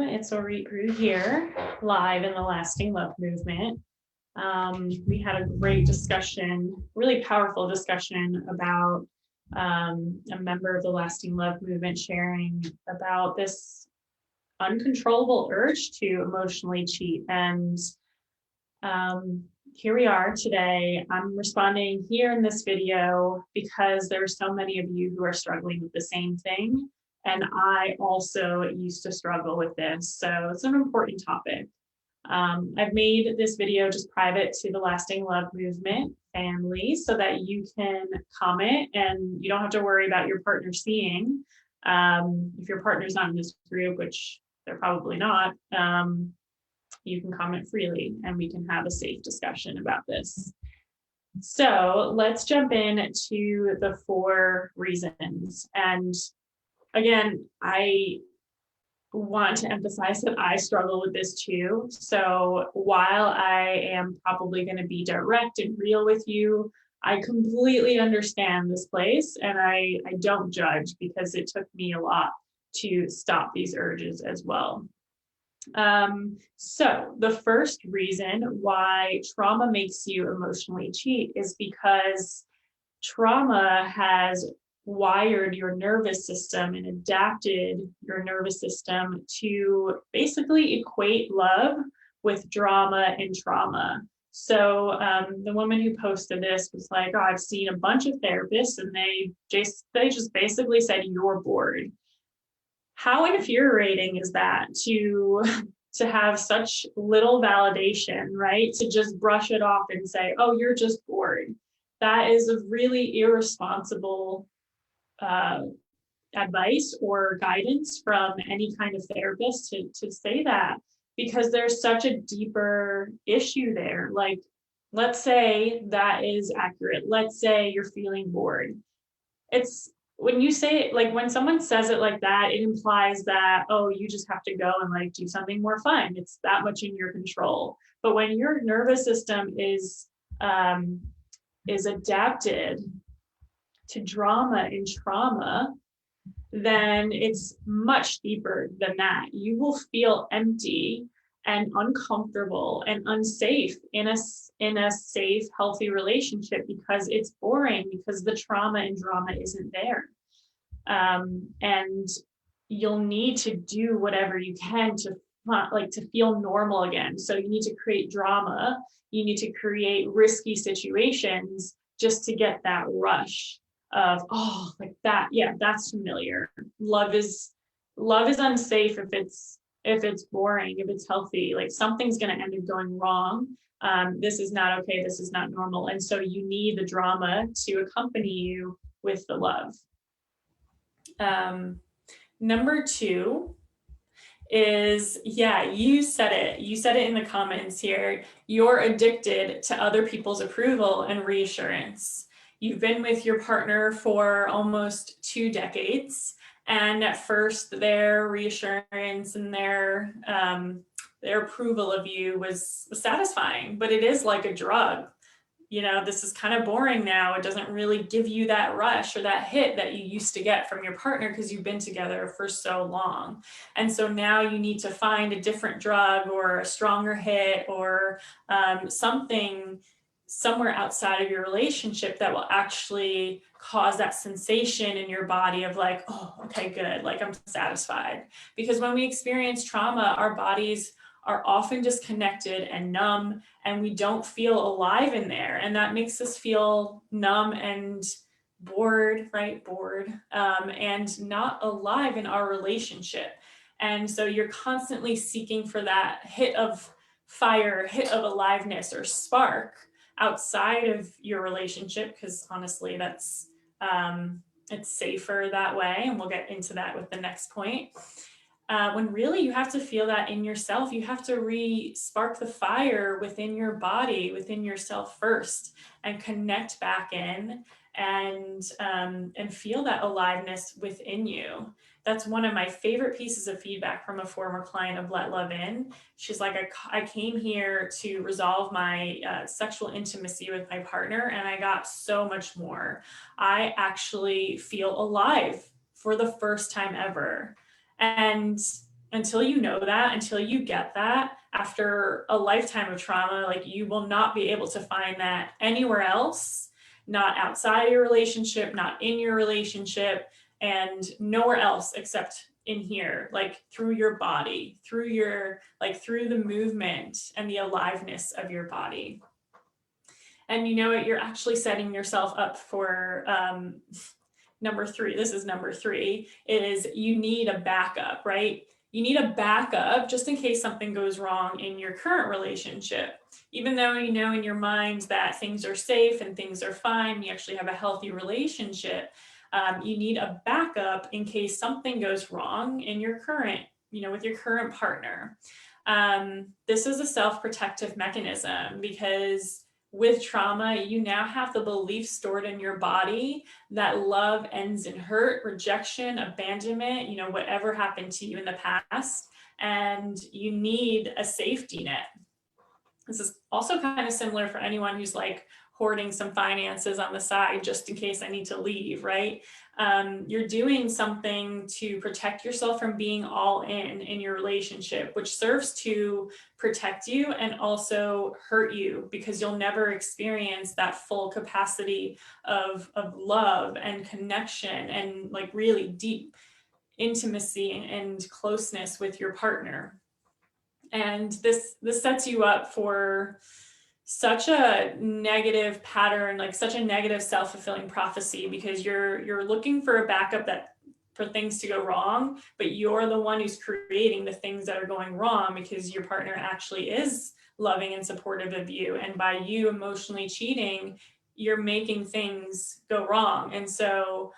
It's Orit here, live in the Lasting Love Movement. We had a great discussion, really powerful discussion about a member of the Lasting Love Movement sharing about this uncontrollable urge to emotionally cheat. And here we are today. I'm responding here in this video because there are so many of you who are struggling with the same thing. And I also used to struggle with this. So it's an important topic. I've made this video just private to the Lasting Love Movement family so that you can comment and you don't have to worry about your partner seeing. If your partner's not in this group, which they're probably not, you can comment freely and we can have a safe discussion about this. So let's jump in to the 4 reasons. And again, I want to emphasize that I struggle with this too. So while I am probably going to be direct and real with you, I completely understand this place and I don't judge because it took me a lot to stop these urges as well. So the first reason why trauma makes you emotionally cheat is because trauma has wired your nervous system and adapted your nervous system to basically equate love with drama and trauma. So the woman who posted this was like, oh, I've seen a bunch of therapists and they just basically said, you're bored. How infuriating is that to have such little validation, right? To just brush it off and say, oh, you're just bored. That is a really irresponsible advice or guidance from any kind of therapist to say that, because there's such a deeper issue there. Like, let's say that is accurate. Let's say you're feeling bored. It's when you say it, like when someone says it like that, it implies that, oh, you just have to go and like do something more fun. It's that much in your control. But when your nervous system is adapted to drama and trauma, then it's much deeper than that. You will feel empty and uncomfortable and unsafe in a safe, healthy relationship because it's boring, because the trauma and drama isn't there. And you'll need to do whatever you can to feel normal again. So you need to create drama. You need to create risky situations just to get that rush of, oh, like that. Yeah, that's familiar. Love is unsafe if it's boring, if it's healthy. Like something's going to end up going wrong. This is not okay. This is not normal. And so you need the drama to accompany you with the love. Number 2 is, yeah, you said it in the comments here. You're addicted to other people's approval and reassurance. You've been with your partner for almost 2 decades. And at first their reassurance and their approval of you was satisfying, but it is like a drug. You know, this is kind of boring now. It doesn't really give you that rush or that hit that you used to get from your partner because you've been together for so long. And so now you need to find a different drug or a stronger hit or something somewhere outside of your relationship that will actually cause that sensation in your body of like, oh, okay, good. Like I'm satisfied. Because when we experience trauma, our bodies are often disconnected and numb, and we don't feel alive in there. And that makes us feel numb and bored, right? Bored, and not alive in our relationship. And so you're constantly seeking for that hit of fire, hit of aliveness or spark outside of your relationship, because honestly, that's it's safer that way. And we'll get into that with the next point. When really you have to feel that in yourself. You have to re-spark the fire within your body, within yourself first, and connect back in and feel that aliveness within you. That's one of my favorite pieces of feedback from a former client of Let Love In. She's like, I came here to resolve my sexual intimacy with my partner, and I got so much more. I actually feel alive for the first time ever. And until you know that, until you get that after a lifetime of trauma, like you will not be able to find that anywhere else, not outside your relationship, not in your relationship, and nowhere else except in here, like through your body, through your, like through the movement and the aliveness of your body. And you know what, you're actually setting yourself up for number three. This is number three, is you need a backup, right? You need a backup just in case something goes wrong in your current relationship. Even though you know in your mind that things are safe and things are fine, you actually have a healthy relationship, you need a backup in case something goes wrong in your current, you know, with your current partner. This is a self-protective mechanism because with trauma, you now have the belief stored in your body that love ends in hurt, rejection, abandonment, you know, whatever happened to you in the past, and you need a safety net. This is also kind of similar for anyone who's like hoarding some finances on the side just in case I need to leave, right? You're doing something to protect yourself from being all in your relationship, which serves to protect you and also hurt you because you'll never experience that full capacity of love and connection and like really deep intimacy and closeness with your partner. And this sets you up for such a negative pattern, like such a negative self-fulfilling prophecy, because you're looking for a backup that for things to go wrong, but you're the one who's creating the things that are going wrong because your partner actually is loving and supportive of you. And by you emotionally cheating, you're making things go wrong. And so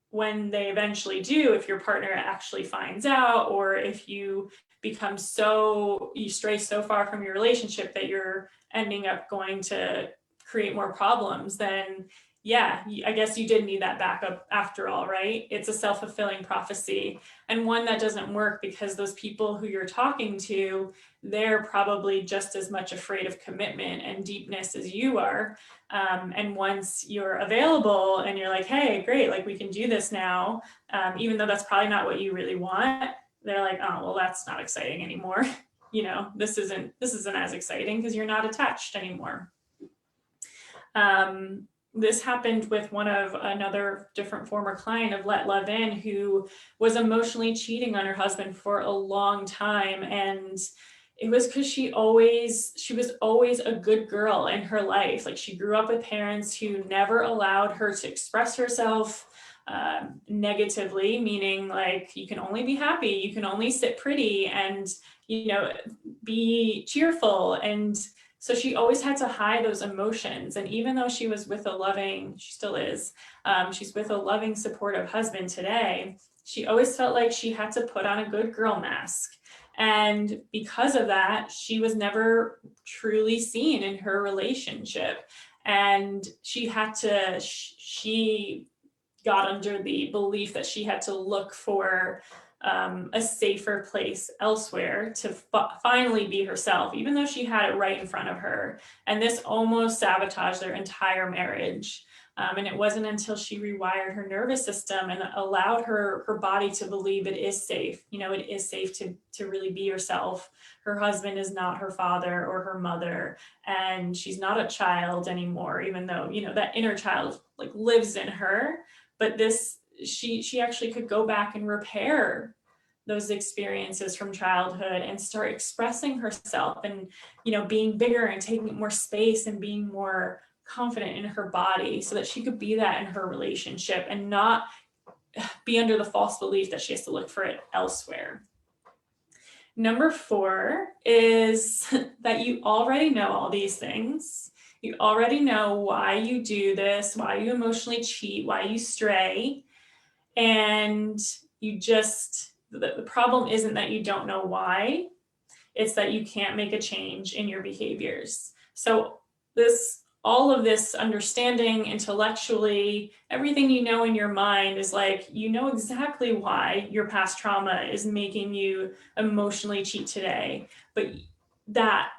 when they eventually do, if your partner actually finds out, or if you become so, you stray so far from your relationship that you're ending up going to create more problems, then yeah, I guess you did need that backup after all, right? It's a self-fulfilling prophecy, and one that doesn't work because those people who you're talking to, they're probably just as much afraid of commitment and deepness as you are. And once you're available and you're like, hey, great, like we can do this now, even though that's probably not what you really want, they're like, oh, well, that's not exciting anymore. You know, this isn't as exciting because you're not attached anymore. This happened with another different former client of Let Love In, who was emotionally cheating on her husband for a long time. And it was because she was always a good girl in her life. Like she grew up with parents who never allowed her to express herself negatively, meaning like you can only be happy, you can only sit pretty and, you know, be cheerful. And so she always had to hide those emotions. And even though she was with she still is, she's with a loving, supportive husband today, she always felt like she had to put on a good girl mask. And because of that, she was never truly seen in her relationship. And she got under the belief that she had to look for a safer place elsewhere to finally be herself, even though she had it right in front of her. And this almost sabotaged their entire marriage. And it wasn't until she rewired her nervous system and allowed her body to believe it is safe. You know, it is safe to really be herself. Her husband is not her father or her mother, and she's not a child anymore, even though, you know, that inner child like lives in her. But she actually could go back and repair those experiences from childhood and start expressing herself and, you know, being bigger and taking more space and being more confident in her body so that she could be that in her relationship and not be under the false belief that she has to look for it elsewhere. Number 4 is that you already know all these things. You already know why you do this, why you emotionally cheat, why you stray. And the problem isn't that you don't know why, it's that you can't make a change in your behaviors. So all of this understanding intellectually, everything you know in your mind is like, you know exactly why your past trauma is making you emotionally cheat today. But that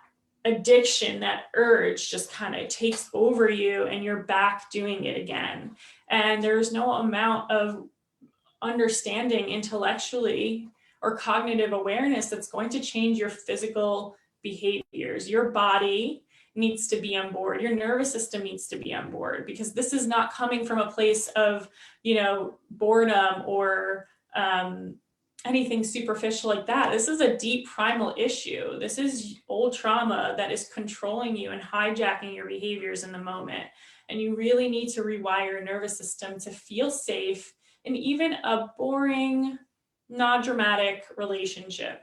addiction, that urge just kind of takes over you and you're back doing it again. And there's no amount of understanding intellectually or cognitive awareness that's going to change your physical behaviors. Your body needs to be on board. Your nervous system needs to be on board, because this is not coming from a place of, boredom or anything superficial like that. This is a deep primal issue. This is old trauma that is controlling you and hijacking your behaviors in the moment. And you really need to rewire your nervous system to feel safe in even a boring, non-dramatic relationship.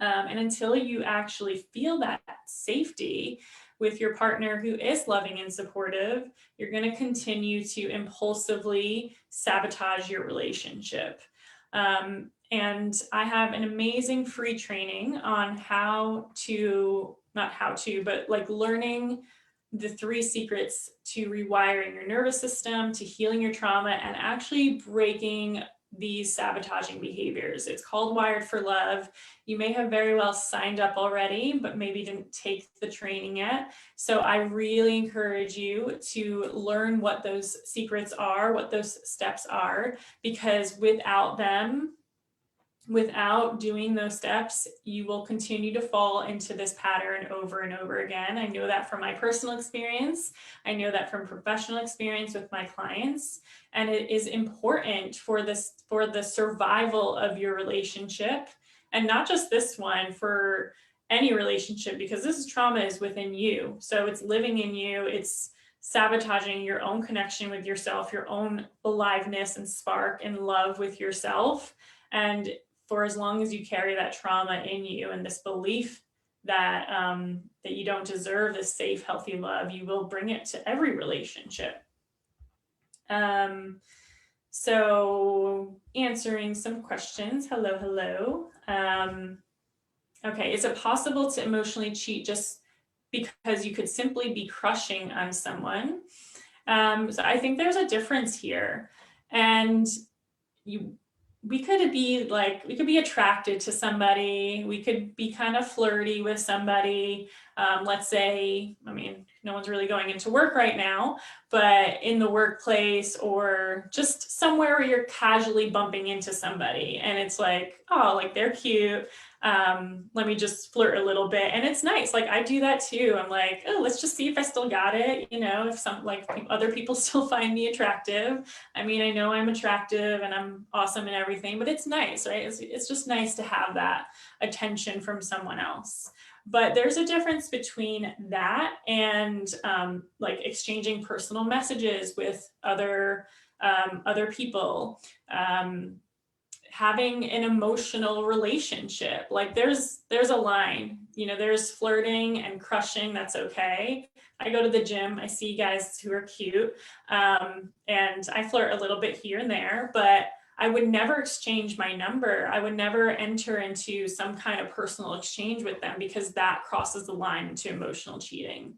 And until you actually feel that safety with your partner who is loving and supportive, you're going to continue to impulsively sabotage your relationship. And I have an amazing free training on but learning the 3 secrets to rewiring your nervous system, to healing your trauma, and actually breaking these sabotaging behaviors. It's called Wired for Love. You may have very well signed up already, but maybe didn't take the training yet. So I really encourage you to learn what those secrets are, what those steps are, because without them, without doing those steps, you will continue to fall into this pattern over and over again. I know that from my personal experience. I know that from professional experience with my clients. And it is important for the survival of your relationship, and not just this one, for any relationship, because this trauma is within you. So it's living in you. It's sabotaging your own connection with yourself, your own aliveness and spark and love with yourself. And for as long as you carry that trauma in you and this belief that that you don't deserve this safe, healthy love, you will bring it to every relationship. So answering some questions. Hello. Okay, is it possible to emotionally cheat just because you could simply be crushing on someone? So I think there's a difference here. And we could be attracted to somebody. We could be kind of flirty with somebody. Let's say, no one's really going into work right now, but in the workplace or just somewhere where you're casually bumping into somebody and it's like, oh, like they're cute. Let me just flirt a little bit. And it's nice. Like I do that too. I'm like, oh, let's just see if I still got it. If other people still find me attractive. I know I'm attractive and I'm awesome and everything, but it's nice, right? It's just nice to have that attention from someone else. But there's a difference between that and exchanging personal messages with other people. Having an emotional relationship, like there's a line, there's flirting and crushing. That's okay. I go to the gym, I see guys who are cute, and I flirt a little bit here and there, but I would never exchange my number. I would never enter into some kind of personal exchange with them, because that crosses the line into emotional cheating.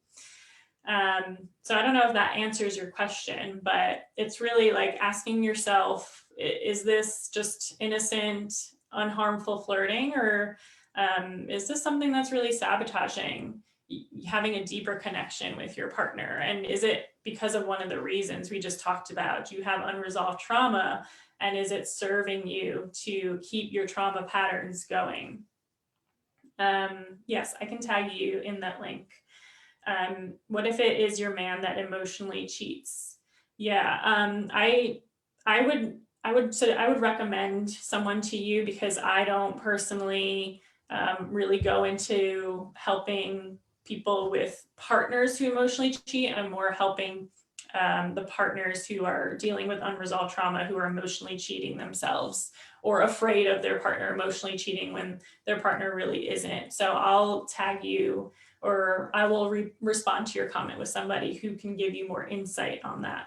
So I don't know if that answers your question, but it's really like asking yourself, is this just innocent, unharmful flirting, or is this something that's really sabotaging having a deeper connection with your partner? And is it because of one of the reasons we just talked about? Do you have unresolved trauma, and is it serving you to keep your trauma patterns going? Yes, I can tag you in that link. What if it is your man that emotionally cheats? Yeah, I would recommend someone to you, because I don't personally really go into helping people with partners who emotionally cheat. I'm more helping the partners who are dealing with unresolved trauma, who are emotionally cheating themselves, or afraid of their partner emotionally cheating when their partner really isn't. So I'll tag you, or I will respond to your comment with somebody who can give you more insight on that.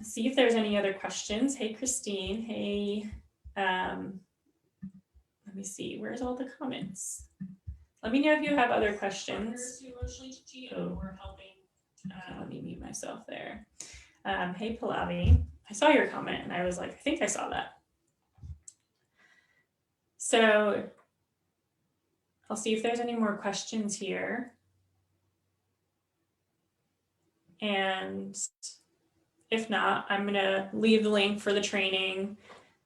See if there's any other questions. Hey, Christine. Hey, let me see. Where's all the comments? Let me know if you have other questions. We're helping. Let me mute myself there. Hey, Pallavi. I saw your comment and I was like, I think I saw that. So I'll see if there's any more questions here. And if not, I'm going to leave the link for the training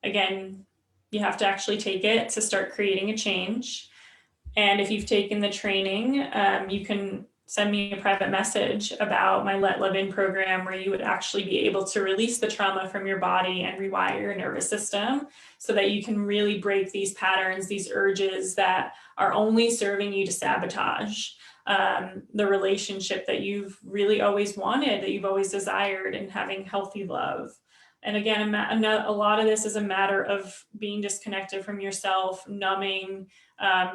again, you have to actually take it to start creating a change. And if you've taken the training, you can send me a private message about my Let Love In program, where you would actually be able to release the trauma from your body and rewire your nervous system so that you can really break these patterns, these urges that are only serving you to sabotage the relationship that you've really always wanted, that you've always desired, and having healthy love. And again, a lot of this is a matter of being disconnected from yourself, numbing,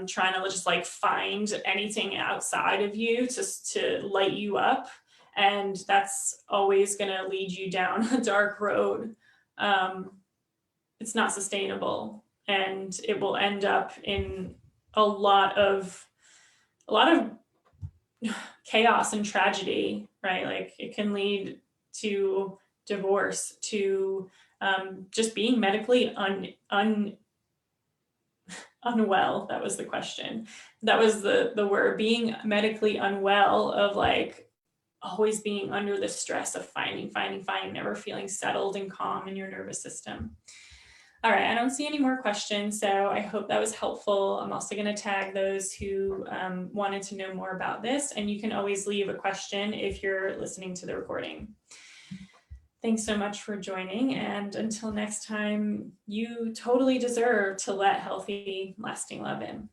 trying to just like find anything outside of you to light you up. And that's always going to lead you down a dark road. It's not sustainable, and it will end up in a lot of chaos and tragedy, right? Like it can lead to divorce, to just being medically unwell. That was the question. That was the word, being medically unwell, of like always being under the stress of finding, never feeling settled and calm in your nervous system. All right, I don't see any more questions, so I hope that was helpful. I'm also going to tag those who wanted to know more about this, and you can always leave a question if you're listening to the recording. Thanks so much for joining, and until next time, you totally deserve to let healthy, lasting love in.